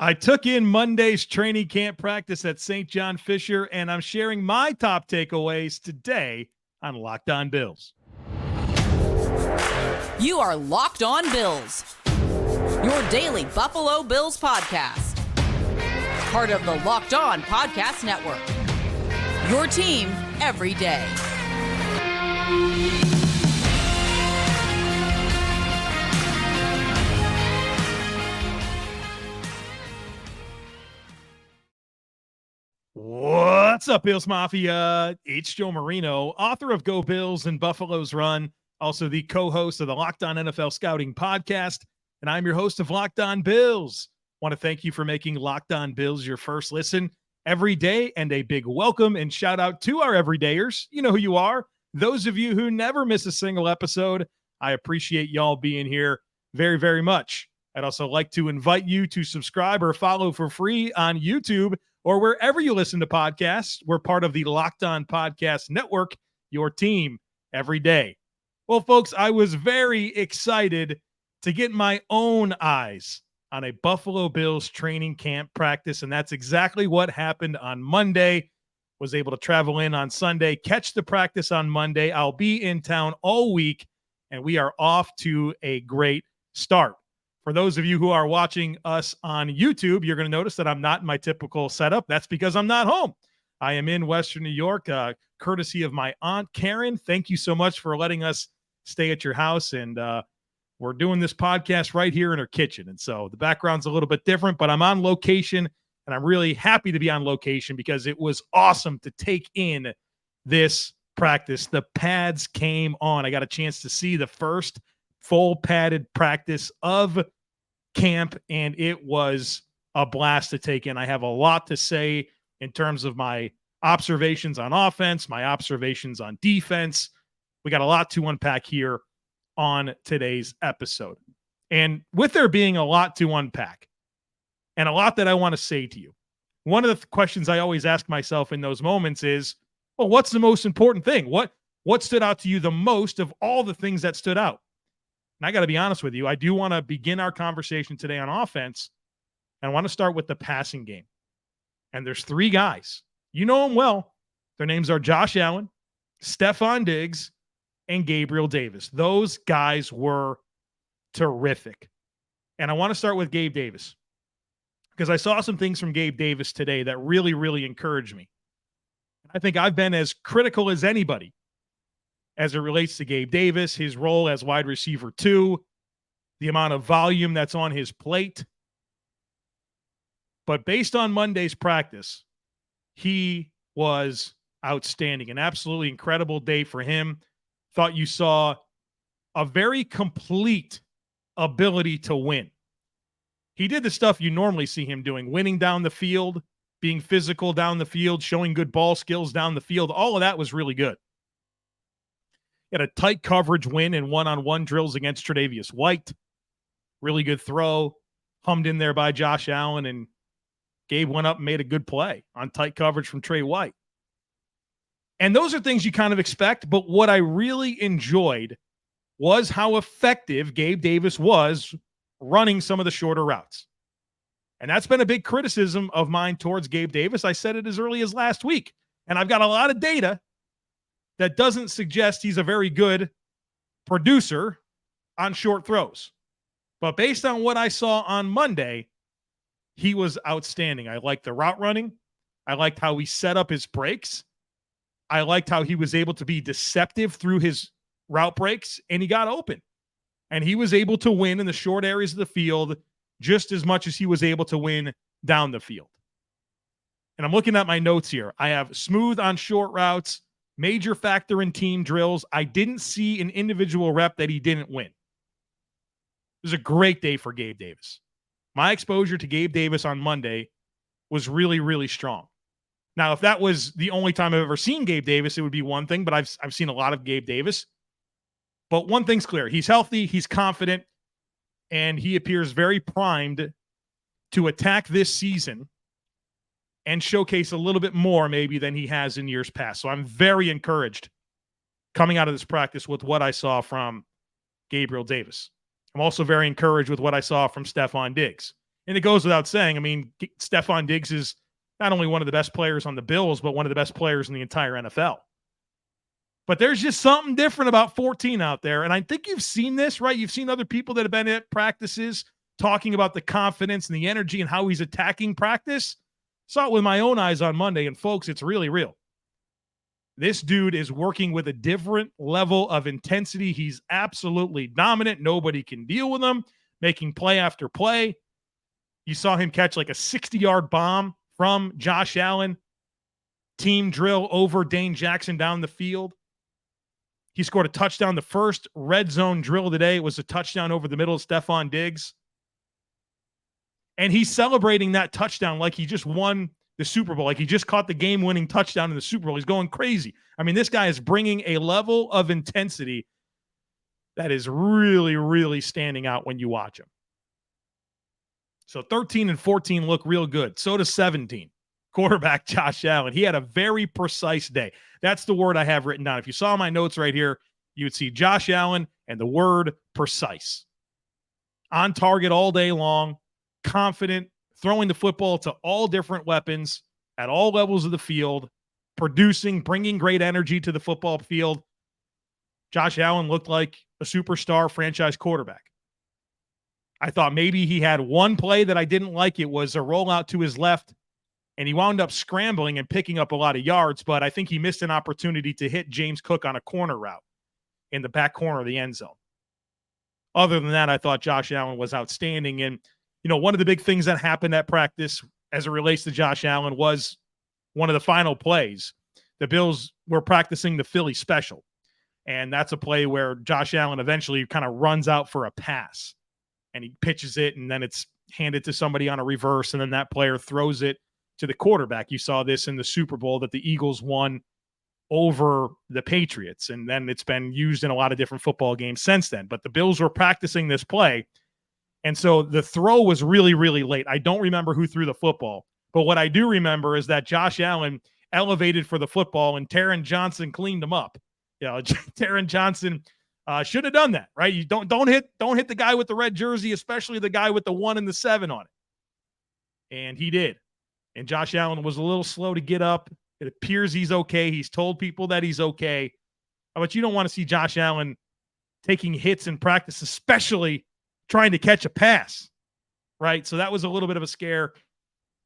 I took in Monday's training camp practice at St. John Fisher, and I'm sharing my top takeaways today on Locked On Bills. You are Locked On Bills, your daily Buffalo Bills podcast. Part of the Locked On Podcast Network, your team every day. What's up, Bills Mafia? It's Joe Marino, author of Go Bills and Buffalo's Run, also the co-host of the Locked On NFL Scouting podcast, and I'm your host of Locked On Bills. Want to thank you for making Locked On Bills your first listen every day, and a big welcome and shout out to our everydayers. You know who you are. Those of you who never miss a single episode, I appreciate y'all being here very, very much. I'd also like to invite you to subscribe or follow for free on YouTube or wherever you listen to podcasts. We're part of the Locked On Podcast Network, your team every day. Well, folks, I was very excited to get my own eyes on a Buffalo Bills training camp practice, and that's exactly what happened on Monday. Was able to travel in on Sunday, catch the practice on Monday. I'll be in town all week, and we are off to a great start. For those of you who are watching us on YouTube, you're going to notice that I'm not in my typical setup. That's because I'm not home. I am in Western New York, courtesy of my Aunt Karen. Thank you so much for letting us stay at your house. And we're doing this podcast right here in her kitchen. And so the background's a little bit different, but I'm on location, and I'm really happy to be on location because it was awesome to take in this practice. The pads came on. I got a chance to see the first full padded practice of camp, and it was a blast to take in. I have a lot to say in terms of my observations on offense, my observations on defense. We got a lot to unpack here on today's episode. And with there being a lot to unpack and a lot that I want to say to you, one of the questions I always ask myself in those moments is, well, what's the most important thing? What stood out to you the most of all the things that stood out? And I got to be honest with you, I do want to begin our conversation today on offense, and I want to start with the passing game. And there's three guys. You know them well. Their names are Josh Allen, Stefon Diggs, and Gabriel Davis. Those guys were terrific. And I want to start with Gabe Davis because I saw some things from Gabe Davis today that really, really encouraged me. I think I've been as critical as anybody as it relates to Gabe Davis, his role as wide receiver 2, the amount of volume that's on his plate. But based on Monday's practice, he was outstanding. An absolutely incredible day for him. Thought you saw a very complete ability to win. He did the stuff you normally see him doing, winning down the field, being physical down the field, showing good ball skills down the field. All of that was really good. He had a tight coverage win in one-on-one drills against Tre'Davious White. Really good throw, hummed in there by Josh Allen, and Gabe went up and made a good play on tight coverage from Trey White. And those are things you kind of expect, but what I really enjoyed was how effective Gabe Davis was running some of the shorter routes. And that's been a big criticism of mine towards Gabe Davis. I said it as early as last week, and I've got a lot of data that doesn't suggest he's a very good producer on short throws. But based on what I saw on Monday, he was outstanding. I liked the route running. I liked how he set up his breaks. I liked how he was able to be deceptive through his route breaks, and he got open. And he was able to win in the short areas of the field just as much as he was able to win down the field. And I'm looking at my notes here. I have smooth on short routes, major factor in team drills. I didn't see an individual rep that he didn't win. It was a great day for Gabe Davis. My exposure to Gabe Davis on Monday was really, really strong. Now, if that was the only time I've ever seen Gabe Davis, it would be one thing, but I've seen a lot of Gabe Davis. But one thing's clear. He's healthy, he's confident, and he appears very primed to attack this season and showcase a little bit more maybe than he has in years past. So I'm very encouraged coming out of this practice with what I saw from Gabriel Davis. I'm also very encouraged with what I saw from Stefon Diggs. And it goes without saying, I mean, Stefon Diggs is not only one of the best players on the Bills, but one of the best players in the entire NFL. But there's just something different about 14 out there. And I think you've seen this, right? You've seen other people that have been at practices talking about the confidence and the energy and how he's attacking practice. Saw it with my own eyes on Monday. And folks, it's really real. This dude is working with a different level of intensity. He's absolutely dominant. Nobody can deal with him, making play after play. You saw him catch like a 60-yard bomb from Josh Allen. Team drill over Dane Jackson down the field. He scored a touchdown. The first red zone drill today was a touchdown over the middle of Stefon Diggs. And he's celebrating that touchdown like he just won the Super Bowl, like he just caught the game-winning touchdown in the Super Bowl. He's going crazy. I mean, this guy is bringing a level of intensity that is really, really standing out when you watch him. So 13 and 14 look real good. So does 17. Quarterback Josh Allen. He had a very precise day. That's the word I have written down. If you saw my notes right here, you would see Josh Allen and the word precise. On target all day long, confident, throwing the football to all different weapons at all levels of the field, producing, bringing great energy to the football field. Josh Allen looked like a superstar franchise quarterback. I thought maybe he had one play that I didn't like. It was a rollout to his left, and he wound up scrambling and picking up a lot of yards, but I think he missed an opportunity to hit James Cook on a corner route in the back corner of the end zone. Other than that, I thought Josh Allen was outstanding. And, you know, one of the big things that happened at practice as it relates to Josh Allen was one of the final plays. The Bills were practicing the Philly special, and that's a play where Josh Allen eventually kind of runs out for a pass, and he pitches it, and then it's handed to somebody on a reverse, and then that player throws it to the quarterback. You saw this in the Super Bowl that the Eagles won over the Patriots, and then it's been used in a lot of different football games since then. But the Bills were practicing this play, and so the throw was really, really late. I don't remember who threw the football, but what I do remember is that Josh Allen elevated for the football, and Taron Johnson cleaned him up. You know, Taron Johnson should have done that, right? You don't hit the guy with the red jersey, especially the guy with the 1 and the 7 on it. And he did. And Josh Allen was a little slow to get up. It appears he's okay. He's told people that he's okay. But you don't want to see Josh Allen taking hits in practice, especially trying to catch a pass, right? So that was a little bit of a scare.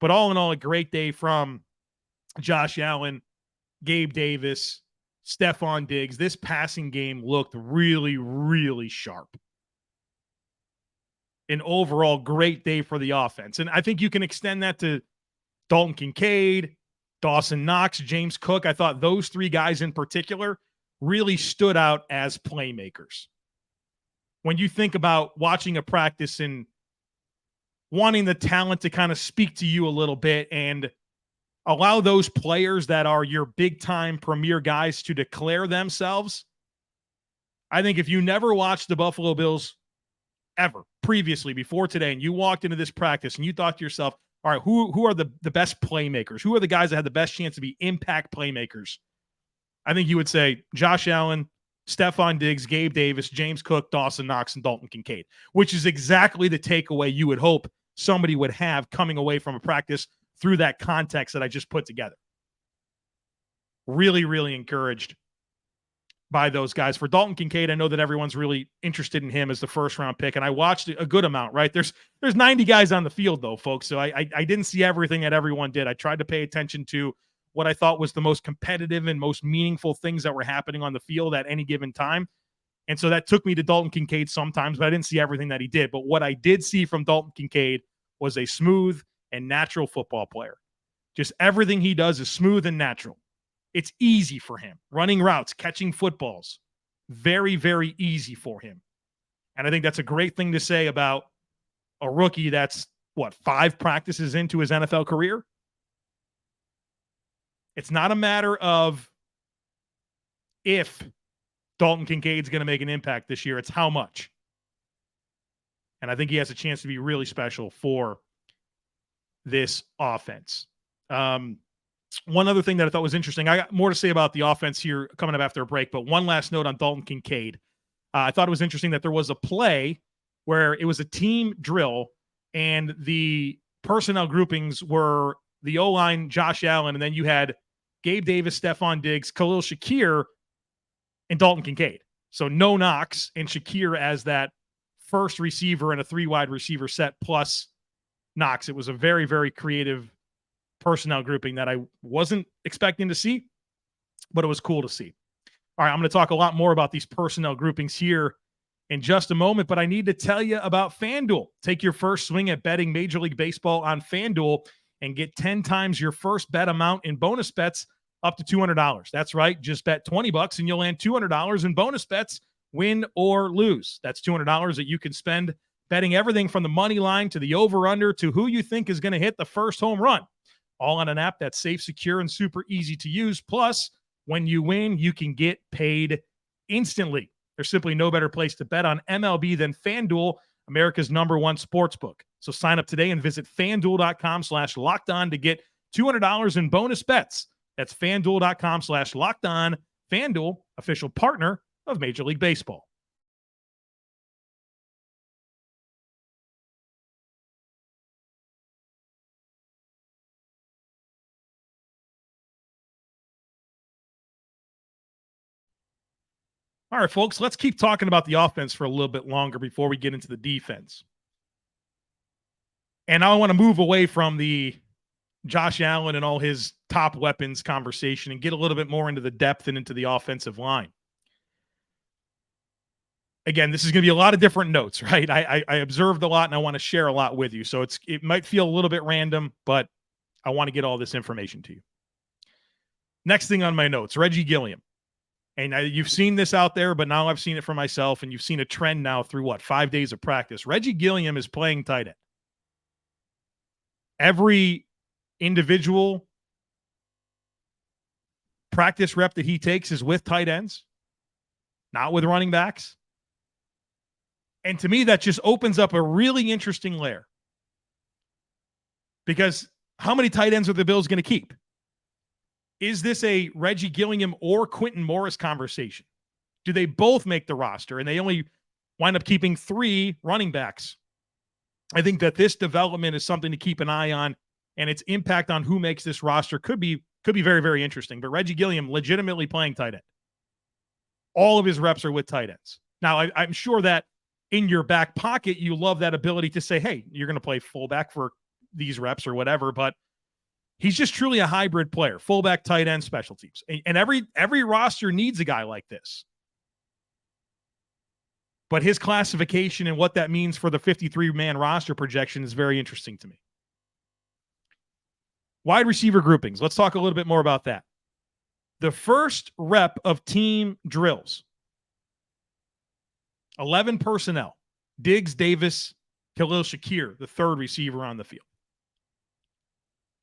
But all in all, a great day from Josh Allen, Gabe Davis, Stefon Diggs. This passing game looked really, really sharp. An overall great day for the offense. And I think you can extend that to Dalton Kincaid, Dawson Knox, James Cook. I thought those three guys in particular really stood out as playmakers. When you think about watching a practice and wanting the talent to kind of speak to you a little bit and allow those players that are your big-time premier guys to declare themselves, I think if you never watched the Buffalo Bills ever previously before today and you walked into this practice and you thought to yourself, all right, who are the best playmakers? Who are the guys that had the best chance to be impact playmakers? I think you would say Josh Allen, Stefon Diggs, Gabe Davis, James Cook, Dawson Knox, and Dalton Kincaid, which is exactly the takeaway you would hope somebody would have coming away from a practice through that context that I just put together. Really, really encouraged by those guys. For Dalton Kincaid, I know that everyone's really interested in him as the first-round pick, and I watched a good amount, right? There's 90 guys on the field, though, folks, so I didn't see everything that everyone did. I tried to pay attention to what I thought was the most competitive and most meaningful things that were happening on the field at any given time, and so that took me to Dalton Kincaid sometimes, but I didn't see everything that he did. But what I did see from Dalton Kincaid was a smooth and natural football player. Just everything he does is smooth and natural. It's easy for him. Running routes, catching footballs. Very, very easy for him. And I think that's a great thing to say about a rookie that's, 5 practices into his NFL career? It's not a matter of if Dalton Kincaid's going to make an impact this year. It's how much. And I think he has a chance to be really special for this offense. One other thing that I thought was interesting, I got more to say about the offense here coming up after a break, but one last note on Dalton Kincaid. I thought it was interesting that there was a play where it was a team drill And the personnel groupings were the O-line, Josh Allen, and then you had Gabe Davis, Stefon Diggs, Kahlil Shakir, and Dalton Kincaid. So no Knox and Shakir as that first receiver in a 3-wide receiver set plus Knox. It was a very, very creative personnel grouping that I wasn't expecting to see, but it was cool to see. All right, I'm going to talk a lot more about these personnel groupings here in just a moment, but I need to tell you about FanDuel. Take your first swing at betting Major League Baseball on FanDuel and get 10 times your first bet amount in bonus bets up to $200. That's right. Just bet $20 and you'll land $200 in bonus bets, win or lose. That's $200 that you can spend betting everything from the money line to the over-under to who you think is going to hit the first home run. All on an app that's safe, secure, and super easy to use. Plus, when you win, you can get paid instantly. There's simply no better place to bet on MLB than FanDuel, America's #1 sportsbook. So sign up today and visit FanDuel.com/lockedon to get $200 in bonus bets. That's FanDuel.com/lockedon. FanDuel, official partner of Major League Baseball. All right, folks, let's keep talking about the offense for a little bit longer before we get into the defense. And I want to move away from the Josh Allen and all his top weapons conversation and get a little bit more into the depth and into the offensive line. Again, this is going to be a lot of different notes, right? I observed a lot and I want to share a lot with you. So it might feel a little bit random, but I want to get all this information to you. Next thing on my notes, Reggie Gilliam. And you've seen this out there, but now I've seen it for myself, and you've seen a trend now through 5 days of practice. Reggie Gilliam is playing tight end. Every individual practice rep that he takes is with tight ends, not with running backs. And to me, that just opens up a really interesting layer. Because how many tight ends are the Bills going to keep? Is this a Reggie Gilliam or Quentin Morris conversation? Do they both make the roster and they only wind up keeping 3 running backs? I think that this development is something to keep an eye on, and its impact on who makes this roster could be very, very interesting. But Reggie Gilliam legitimately playing tight end. All of his reps are with tight ends. Now, I'm sure that in your back pocket, you love that ability to say, hey, you're going to play fullback for these reps or whatever, but he's just truly a hybrid player, fullback, tight end, special teams. And every roster needs a guy like this. But his classification and what that means for the 53-man roster projection is very interesting to me. Wide receiver groupings. Let's talk a little bit more about that. The first rep of team drills, 11 personnel, Diggs, Davis, Kahlil Shakir, the third receiver on the field.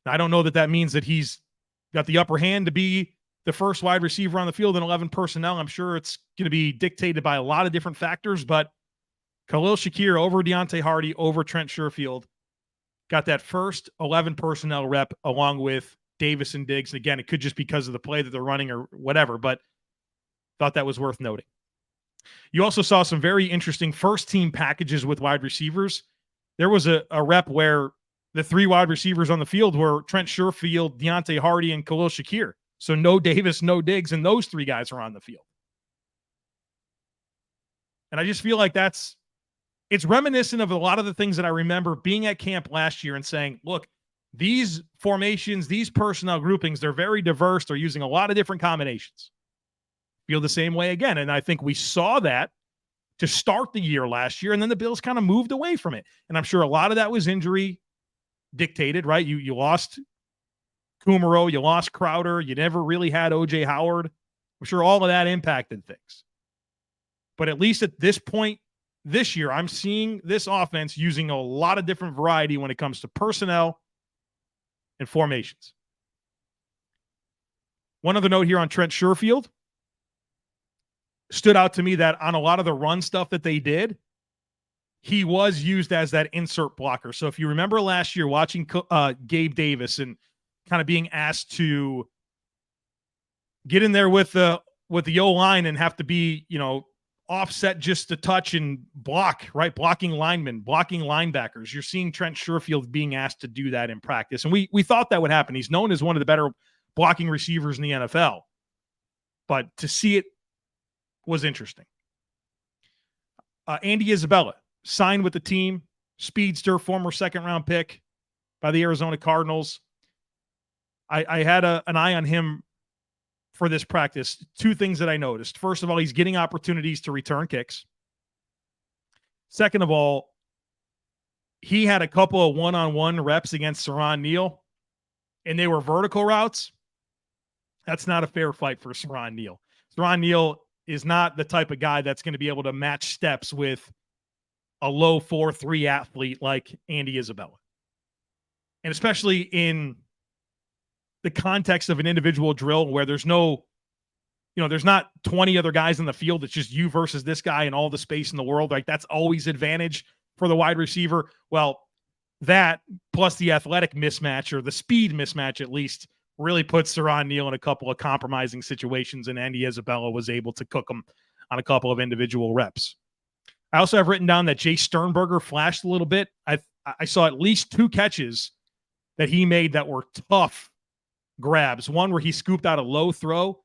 I don't know that means that he's got the upper hand to be the first wide receiver on the field in 11 personnel. I'm sure it's going to be dictated by a lot of different factors, but Kahlil Shakir over Deonte Harty, over Trent Sherfield, got that first 11 personnel rep along with Davis and Diggs. And again, it could just be because of the play that they're running or whatever, but thought that was worth noting. You also saw some very interesting first team packages with wide receivers. There was a rep where the 3 wide receivers on the field were Trent Sherfield, Deonte Harty, and Kahlil Shakir. So no Davis, no Diggs, and those 3 guys are on the field. And I just feel like it's reminiscent of a lot of the things that I remember being at camp last year and saying, look, these formations, these personnel groupings, they're very diverse. They're using a lot of different combinations. Feel the same way again. And I think we saw that to start the year last year, and then the Bills kind of moved away from it. And I'm sure a lot of that was injury dictated, right? You lost Kumaro, you lost Crowder, you never really had O.J. Howard. I'm sure all of that impacted things. But at least at this point this year, I'm seeing this offense using a lot of different variety when it comes to personnel and formations. One other note here on Trent Sherfield. Stood out to me that on a lot of the run stuff that they did, he was used as that insert blocker. So if you remember last year watching Gabe Davis and kind of being asked to get in there with the O-line and have to be, offset just a touch and block, right? Blocking linemen, blocking linebackers. You're seeing Trent Sherfield being asked to do that in practice. And we thought that would happen. He's known as one of the better blocking receivers in the NFL. But to see it was interesting. Andy Isabella signed with the team, speedster, former second-round pick by the Arizona Cardinals. I had an eye on him for this practice. Two things that I noticed. First of all, he's getting opportunities to return kicks. Second of all, he had a couple of one-on-one reps against Siran Neal, and they were vertical routes. That's not a fair fight for Siran Neal. Siran Neal is not the type of guy that's going to be able to match steps with a low 4.3 athlete like Andy Isabella. And especially in the context of an individual drill where there's no, there's not 20 other guys in the field. It's just you versus this guy and all the space in the world. Like, that's always advantage for the wide receiver. Well, that plus the athletic mismatch, or the speed mismatch at least, really puts Siran Neal in a couple of compromising situations, and Andy Isabella was able to cook him on a couple of individual reps. I also have written down that Jay Sternberger flashed a little bit. I saw at least 2 catches that he made that were tough grabs. One where he scooped out a low throw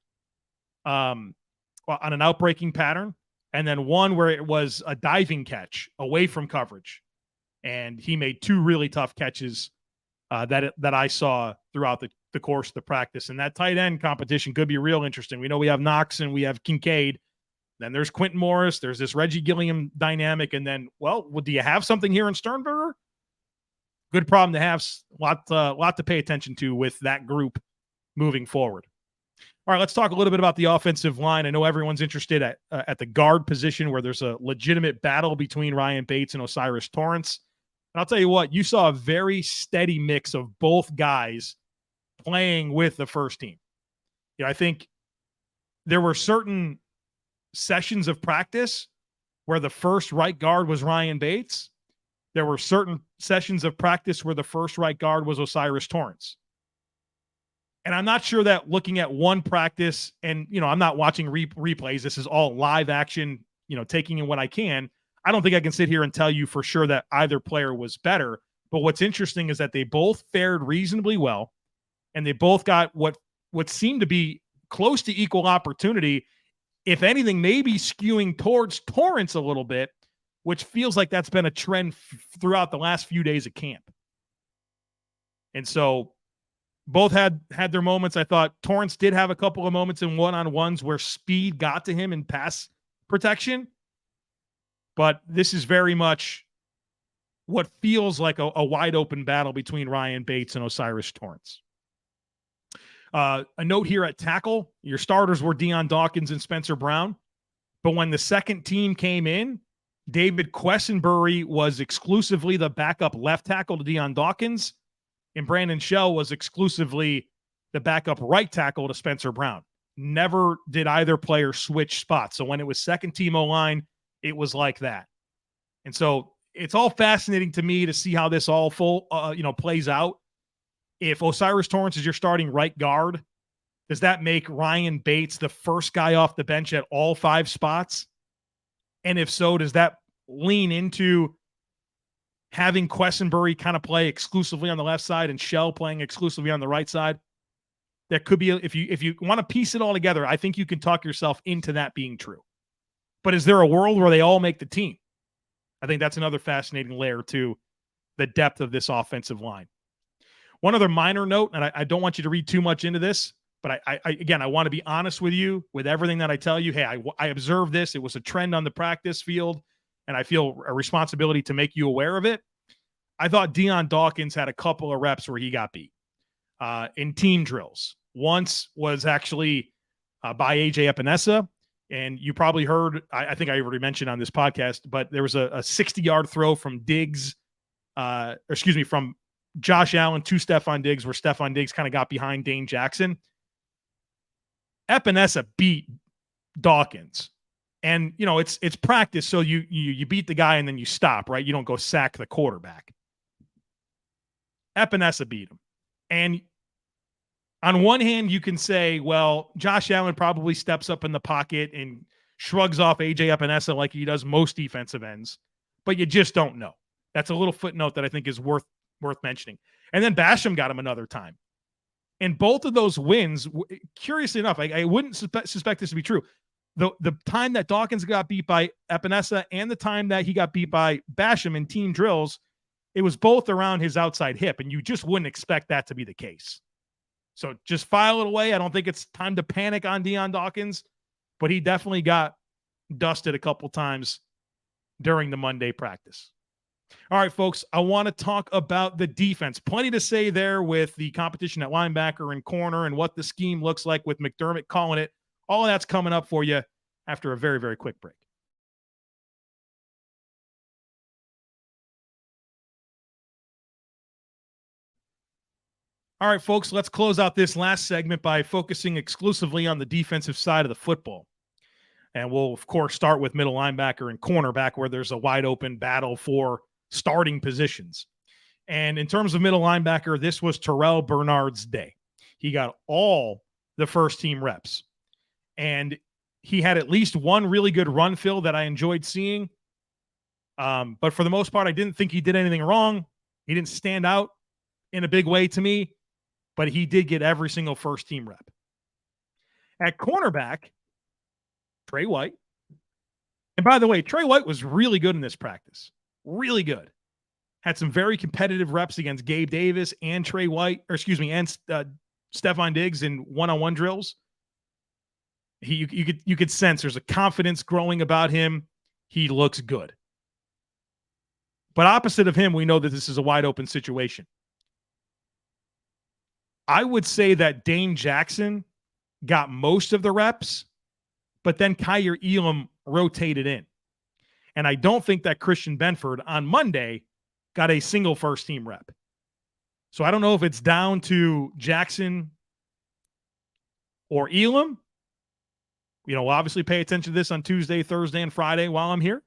on an outbreaking pattern, and then one where it was a diving catch away from coverage. And he made 2 really tough catches that I saw throughout the course of the practice. And that tight end competition could be real interesting. We know we have Knox and we have Kincaid. Then there's Quentin Morris. There's this Reggie Gilliam dynamic. And then, do you have something here in Sternberger? Good problem to have. Lot to pay attention to with that group moving forward. All right, let's talk a little bit about the offensive line. I know everyone's interested at the guard position, where there's a legitimate battle between Ryan Bates and O'Cyrus Torrence. And I'll tell you what, you saw a very steady mix of both guys playing with the first team. I think there were certain sessions of practice where the first right guard was Ryan Bates. There were certain sessions of practice where the first right guard was O'Cyrus Torrence. And I'm not sure that looking at one practice, and, I'm not watching replays. This is all live action, taking in what I can. I don't think I can sit here and tell you for sure that either player was better. But what's interesting is that they both fared reasonably well, and they both got what seemed to be close to equal opportunity. If anything, maybe skewing towards Torrence a little bit, which feels like that's been a trend throughout the last few days of camp. And so both had their moments. I thought Torrence did have a couple of moments in one-on-ones where speed got to him in pass protection. But this is very much what feels like a wide open battle between Ryan Bates and O'Cyrus Torrence. A note here at tackle, your starters were Deion Dawkins and Spencer Brown. But when the second team came in, David Quessenberry was exclusively the backup left tackle to Deion Dawkins, and Brandon Shell was exclusively the backup right tackle to Spencer Brown. Never did either player switch spots. So when it was second team O-line, it was like that. And so it's all fascinating to me to see how this all plays out. If O'Cyrus Torrence is your starting right guard, does that make Ryan Bates the first guy off the bench at all 5 spots? And if so, does that lean into having Quessenberry kind of play exclusively on the left side and Shell playing exclusively on the right side? That could be, if you want to piece it all together, I think you can talk yourself into that being true. But is there a world where they all make the team? I think that's another fascinating layer to the depth of this offensive line. One other minor note, and I don't want you to read too much into this, but I want to be honest with you with everything that I tell you. Hey, I observed this. It was a trend on the practice field, and I feel a responsibility to make you aware of it. I thought Deion Dawkins had a couple of reps where he got beat in team drills. Once was actually by AJ Epinesa, and you probably heard, I think I already mentioned on this podcast, but there was a 60-yard throw from from Josh Allen to Stefon Diggs, where Stefon Diggs kind of got behind Dane Jackson. Epinesa beat Dawkins. And, it's practice, so you beat the guy and then you stop, right? You don't go sack the quarterback. Epinesa beat him. And on one hand, you can say, well, Josh Allen probably steps up in the pocket and shrugs off AJ Epinesa like he does most defensive ends, but you just don't know. That's a little footnote that I think is worth mentioning. And then Basham got him another time. And both of those wins, curiously enough, I wouldn't suspect this to be true. The time that Dawkins got beat by Epinesa and the time that he got beat by Basham in team drills, it was both around his outside hip, and you just wouldn't expect that to be the case. So just file it away. I don't think it's time to panic on Deion Dawkins, but he definitely got dusted a couple times during the Monday practice. All right, folks, I want to talk about the defense. Plenty to say there with the competition at linebacker and corner and what the scheme looks like with McDermott calling it. All of that's coming up for you after a very, very quick break. All right, folks, let's close out this last segment by focusing exclusively on the defensive side of the football. And we'll, of course, start with middle linebacker and cornerback, where there's a wide open battle for starting positions. And in terms of middle linebacker, this was Terrell Bernard's day. He got all the first team reps. And he had at least one really good run fill that I enjoyed seeing. But for the most part, I didn't think he did anything wrong. He didn't stand out in a big way to me, but he did get every single first team rep. At cornerback, Trey White. And by the way, Trey White was really good in this practice. Really good. Had some very competitive reps against Gabe Davis and and Stefon Diggs in one-on-one drills. You could sense there's a confidence growing about him. He looks good. But opposite of him, we know that this is a wide open situation. I would say that Dane Jackson got most of the reps, but then Kaiir Elam rotated in. And I don't think that Christian Benford on Monday got a single first team rep. So I don't know if it's down to Jackson or Elam. We'll obviously pay attention to this on Tuesday, Thursday, and Friday while I'm here.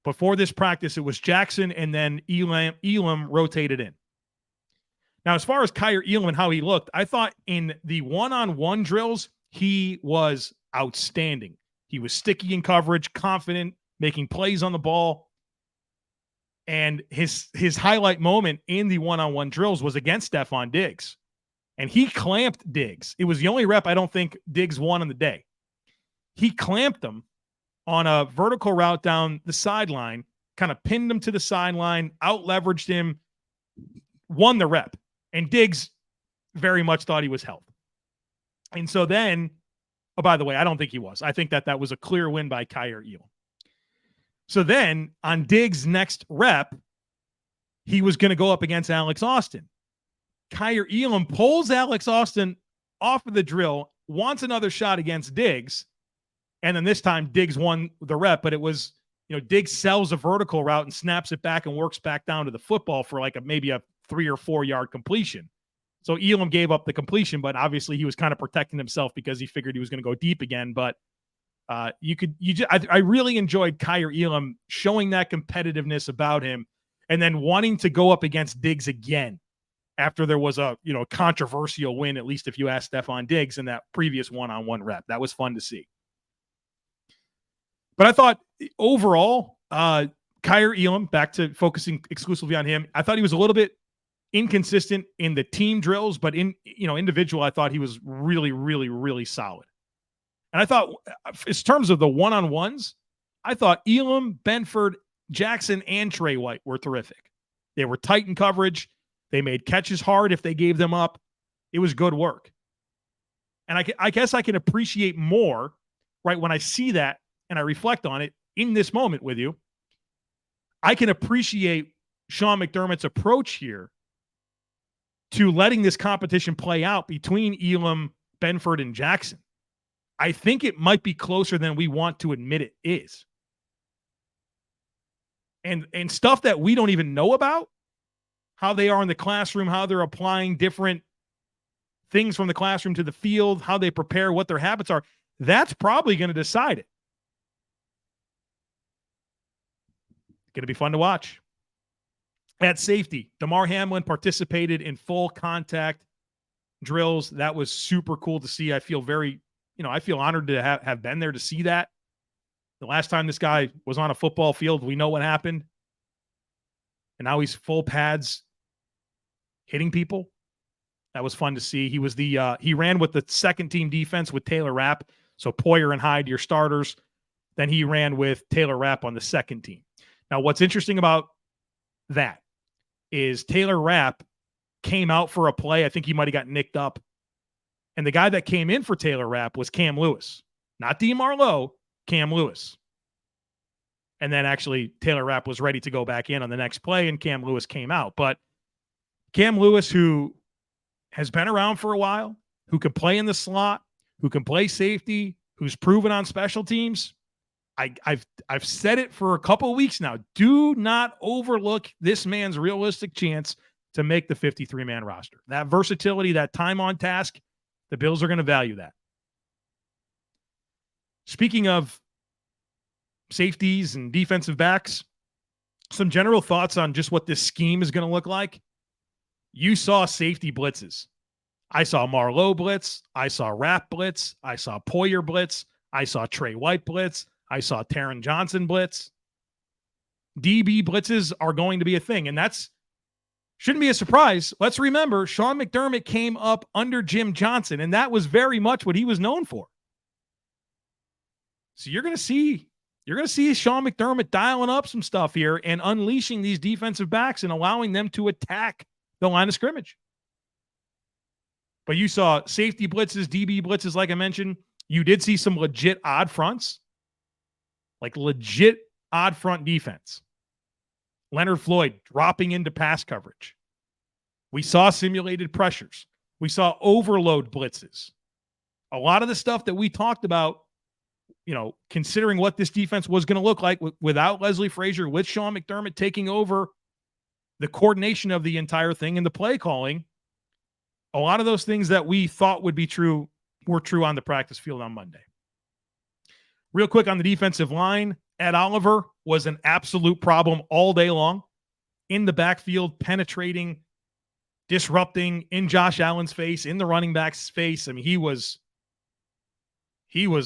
But for this practice, it was Jackson and then Elam rotated in. Now, as far as Kaiir Elam and how he looked, I thought in the one-on-one drills, he was outstanding. He was sticky in coverage, confident, making plays on the ball. And his highlight moment in the one-on-one drills was against Stefon Diggs. And he clamped Diggs. It was the only rep I don't think Diggs won on the day. He clamped him on a vertical route down the sideline, kind of pinned him to the sideline, out-leveraged him, won the rep. And Diggs very much thought he was held. And so then, oh, by the way, I don't think he was. I think that was a clear win by Kaiir Elam. So then on Diggs' next rep, he was going to go up against Alex Austin. Kaiir Elam pulls Alex Austin off of the drill, wants another shot against Diggs, and then this time Diggs won the rep, but it was, Diggs sells a vertical route and snaps it back and works back down to the football for like maybe a 3 or 4 yard completion. So Elam gave up the completion, but obviously he was kind of protecting himself because he figured he was going to go deep again. But I really enjoyed Kaiir Elam showing that competitiveness about him and then wanting to go up against Diggs again after there was a controversial win, at least if you ask Stefon Diggs in that previous one-on-one rep. That was fun to see. But I thought overall, Kaiir Elam, back to focusing exclusively on him, I thought he was a little bit inconsistent in the team drills, but in individual, I thought he was really, really, really solid. And I thought, in terms of the one-on-ones, I thought Elam, Benford, Jackson, and Trey White were terrific. They were tight in coverage. They made catches hard if they gave them up. It was good work. And I guess I can appreciate more, right, when I see that and I reflect on it in this moment with you. I can appreciate Sean McDermott's approach here to letting this competition play out between Elam, Benford, and Jackson. I think it might be closer than we want to admit it is. And stuff that we don't even know about, how they are in the classroom, how they're applying different things from the classroom to the field, how they prepare, what their habits are, that's probably going to decide it. It's going to be fun to watch. At safety, Damar Hamlin participated in full contact drills. That was super cool to see. I feel very, I feel honored to have been there to see that. The last time this guy was on a football field, we know what happened. And now he's full pads hitting people. That was fun to see. He was he ran with the second team defense with Taylor Rapp. So Poyer and Hyde, your starters. Then he ran with Taylor Rapp on the second team. Now, what's interesting about that is Taylor Rapp came out for a play. I think he might have got nicked up. And the guy that came in for Taylor Rapp was Cam Lewis. Not D. Marlowe, Cam Lewis. And then actually Taylor Rapp was ready to go back in on the next play, and Cam Lewis came out. But Cam Lewis, who has been around for a while, who can play in the slot, who can play safety, who's proven on special teams, I've said it for a couple of weeks now. Do not overlook this man's realistic chance to make the 53-man roster. That versatility, that time on task, the Bills are going to value that. Speaking of safeties and defensive backs, some general thoughts on just what this scheme is going to look like. You saw safety blitzes. I saw Marlowe blitz. I saw Rapp blitz. I saw Poyer blitz. I saw Trey White blitz. I saw Taron Johnson blitz. DB blitzes are going to be a thing, and that's shouldn't be a surprise. Let's remember, Sean McDermott came up under Jim Johnson, and that was very much what he was known for. So you're going to see Sean McDermott dialing up some stuff here and unleashing these defensive backs and allowing them to attack the line of scrimmage. But you saw safety blitzes, DB blitzes, like I mentioned. You did see some legit odd fronts, like legit odd front defense. Leonard Floyd dropping into pass coverage. We saw simulated pressures. We saw overload blitzes. A lot of the stuff that we talked about, considering what this defense was going to look like without Leslie Frazier, with Sean McDermott taking over the coordination of the entire thing and the play calling, a lot of those things that we thought would be true were true on the practice field on Monday. Real quick on the defensive line, Ed Oliver was an absolute problem all day long in the backfield, penetrating, disrupting in Josh Allen's face, in the running back's face. I mean, he was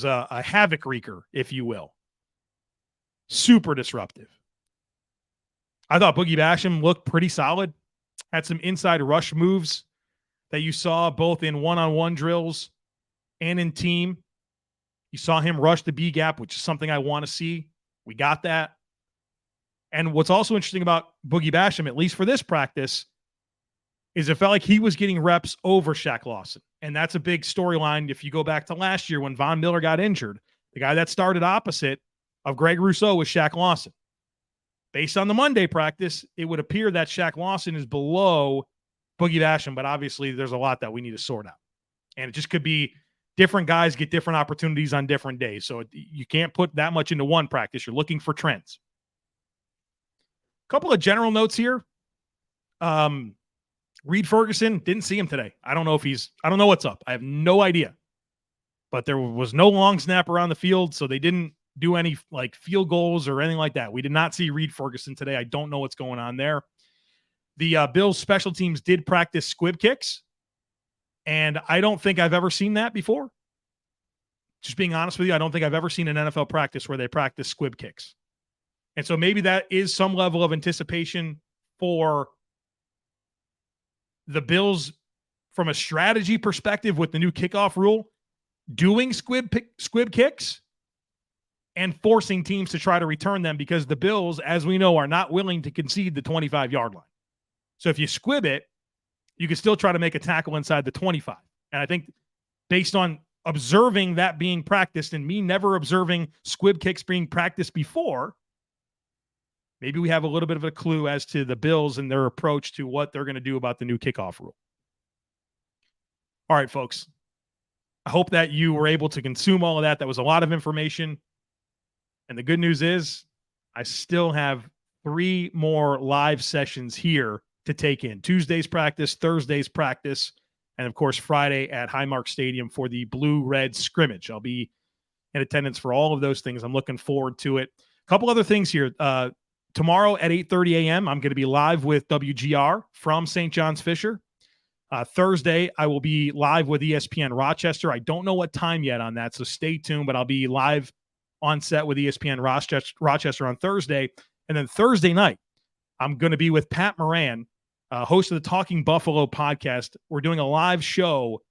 a havoc wreaker, if you will. Super disruptive. I thought Boogie Basham looked pretty solid. Had some inside rush moves that you saw both in one-on-one drills and in team. You saw him rush the B gap, which is something I want to see. We got that. And what's also interesting about Boogie Basham, at least for this practice, is it felt like he was getting reps over Shaq Lawson. And that's a big storyline if you go back to last year when Von Miller got injured. The guy that started opposite of Greg Rousseau was Shaq Lawson. Based on the Monday practice, it would appear that Shaq Lawson is below Boogie Basham, but obviously there's a lot that we need to sort out. And it just could be different guys get different opportunities on different days. So you can't put that much into one practice. You're looking for trends. A couple of general notes here. Reed Ferguson, didn't see him today. I don't know what's up. I have no idea. But there was no long snap around the field, so they didn't do any field goals or anything like that. We did not see Reed Ferguson today. I don't know what's going on there. The Bills special teams did practice squib kicks, and I don't think I've ever seen that before. Just being honest with you, I don't think I've ever seen an NFL practice where they practice squib kicks. And so maybe that is some level of anticipation for the Bills from a strategy perspective with the new kickoff rule, doing squib kicks and forcing teams to try to return them, because the Bills, as we know, are not willing to concede the 25-yard line. So if you squib it, you can still try to make a tackle inside the 25. And I think based on observing that being practiced and me never observing squib kicks being practiced before, maybe we have a little bit of a clue as to the Bills and their approach to what they're going to do about the new kickoff rule. All right, folks. I hope that you were able to consume all of that. That was a lot of information. And the good news is I still have 3 more live sessions here to take in. Tuesday's practice, Thursday's practice, and of course Friday at Highmark Stadium for the Blue-Red scrimmage. I'll be in attendance for all of those things. I'm looking forward to it. A couple other things here. Tomorrow at 8:30 a.m., I'm going to be live with WGR from St. John's Fisher. Thursday, I will be live with ESPN Rochester. I don't know what time yet on that, so stay tuned, but I'll be live on set with ESPN Rochester on Thursday. And then Thursday night, I'm going to be with Pat Moran, host of the Talking Buffalo podcast. We're doing a live show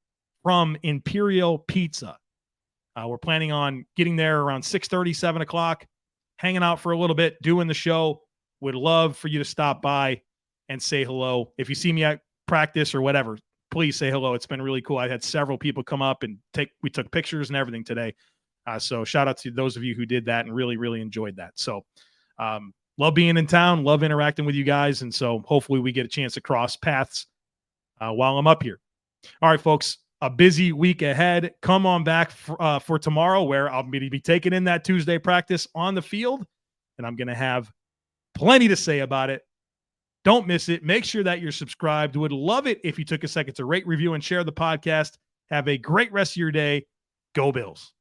from Imperial Pizza. We're planning on getting there around 6:30, 7 o'clock, hanging out for a little bit, doing the show. Would love for you to stop by and say hello. If you see me at practice or whatever, please say hello. It's been really cool. I had several people come up and we took pictures and everything today. So shout out to those of you who did that and really, really enjoyed that. So love being in town, love interacting with you guys. And so hopefully we get a chance to cross paths while I'm up here. All right, folks, a busy week ahead. Come on back for tomorrow, where I'm going to be taking in that Tuesday practice on the field, and I'm going to have plenty to say about it. Don't miss it. Make sure that you're subscribed. Would love it if you took a second to rate, review, and share the podcast. Have a great rest of your day. Go Bills.